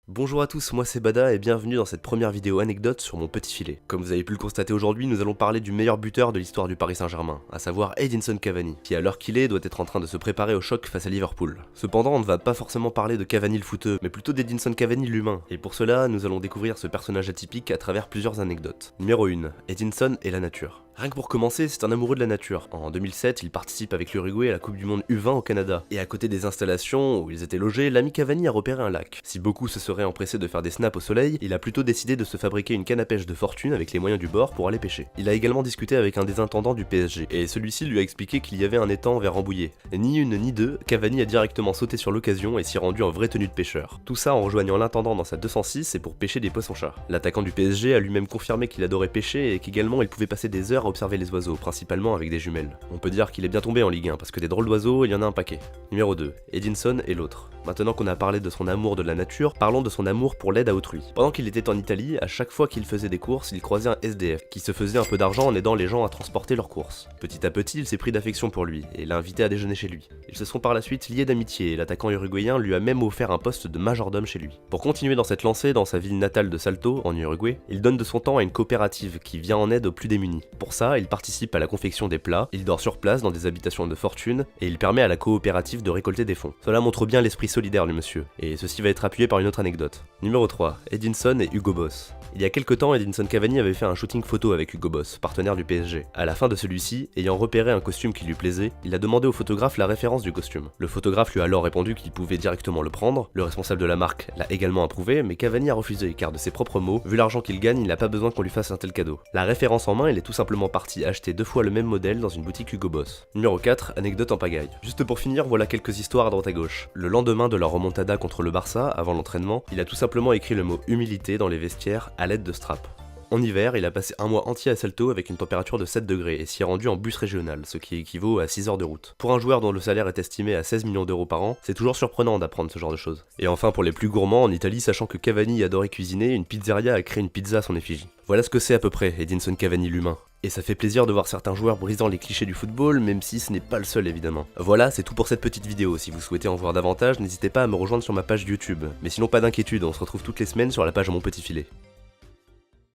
Bonjour à tous, moi c'est Bada et bienvenue dans cette première vidéo anecdote sur mon petit filet. Comme vous avez pu le constater aujourd'hui, nous allons parler du meilleur buteur de l'histoire du Paris Saint-Germain, à savoir Edinson Cavani, qui à l'heure qu'il est doit être en train de se préparer au choc face à Liverpool. Cependant, on ne va pas forcément parler de Cavani le footeux, mais plutôt d'Edinson Cavani l'humain, et pour cela, nous allons découvrir ce personnage atypique à travers plusieurs anecdotes. Numéro 1, Edinson et la nature. Rien que pour commencer, c'est un amoureux de la nature. En 2007, il participe avec l'Uruguay à la Coupe du Monde U20 au Canada. Et à côté des installations où ils étaient logés, l'ami Cavani a repéré un lac. Si beaucoup se seraient empressés de faire des snaps au soleil, il a plutôt décidé de se fabriquer une canne à pêche de fortune avec les moyens du bord pour aller pêcher. Il a également discuté avec un des intendants du PSG, et celui-ci lui a expliqué qu'il y avait un étang vers Rambouillet. Et ni une ni deux, Cavani a directement sauté sur l'occasion et s'y rendu en vraie tenue de pêcheur. Tout ça en rejoignant l'intendant dans sa 206 et pour pêcher des poissons-chats. L'attaquant du PSG a lui-même confirmé qu'il adorait pêcher et qu'également il pouvait passer des heures à observer les oiseaux, principalement avec des jumelles. On peut dire qu'il est bien tombé en Ligue 1 parce que des drôles d'oiseaux, il y en a un paquet. Numéro 2, Edinson et l'autre. Maintenant qu'on a parlé de son amour de la nature, parlons de son amour pour l'aide à autrui. Pendant qu'il était en Italie, à chaque fois qu'il faisait des courses, il croisait un SDF qui se faisait un peu d'argent en aidant les gens à transporter leurs courses. Petit à petit, il s'est pris d'affection pour lui et l'a invité à déjeuner chez lui. Ils se sont par la suite liés d'amitié et l'attaquant uruguayen lui a même offert un poste de majordome chez lui. Pour continuer dans cette lancée dans sa ville natale de Salto, en Uruguay, il donne de son temps à une coopérative qui vient en aide aux plus démunis. Pour ça, il participe à la confection des plats, il dort sur place dans des habitations de fortune et il permet à la coopérative de récolter des fonds. Cela montre bien l'esprit solidaire du monsieur, et ceci va être appuyé par une autre anecdote. Numéro 3, Edinson et Hugo Boss. Il y a quelques temps, Edinson Cavani avait fait un shooting photo avec Hugo Boss, partenaire du PSG. À la fin de celui-ci, ayant repéré un costume qui lui plaisait, il a demandé au photographe la référence du costume. Le photographe lui a alors répondu qu'il pouvait directement le prendre, le responsable de la marque l'a également approuvé, mais Cavani a refusé car de ses propres mots, vu l'argent qu'il gagne, il n'a pas besoin qu'on lui fasse un tel cadeau. La référence en main, il est tout simplement parti acheter 2 fois le même modèle dans une boutique Hugo Boss. Numéro 4, anecdote en pagaille. Juste pour finir, voilà quelques histoires à droite à gauche. Le lendemain de la remontada contre le Barça, avant l'entraînement, il a tout simplement écrit le mot humilité dans les vestiaires à l'aide de straps. En hiver, il a passé un mois entier à Salto avec une température de 7 degrés et s'y est rendu en bus régional, ce qui équivaut à 6 heures de route. Pour un joueur dont le salaire est estimé à 16 millions d'euros par an, c'est toujours surprenant d'apprendre ce genre de choses. Et enfin pour les plus gourmands, en Italie, sachant que Cavani adorait cuisiner, une pizzeria a créé une pizza à son effigie. Voilà ce que c'est à peu près Edinson Cavani l'humain. Et ça fait plaisir de voir certains joueurs brisant les clichés du football, même si ce n'est pas le seul évidemment. Voilà, c'est tout pour cette petite vidéo. Si vous souhaitez en voir davantage, n'hésitez pas à me rejoindre sur ma page YouTube. Mais sinon pas d'inquiétude, on se retrouve toutes les semaines sur la page Mon Petit Filet.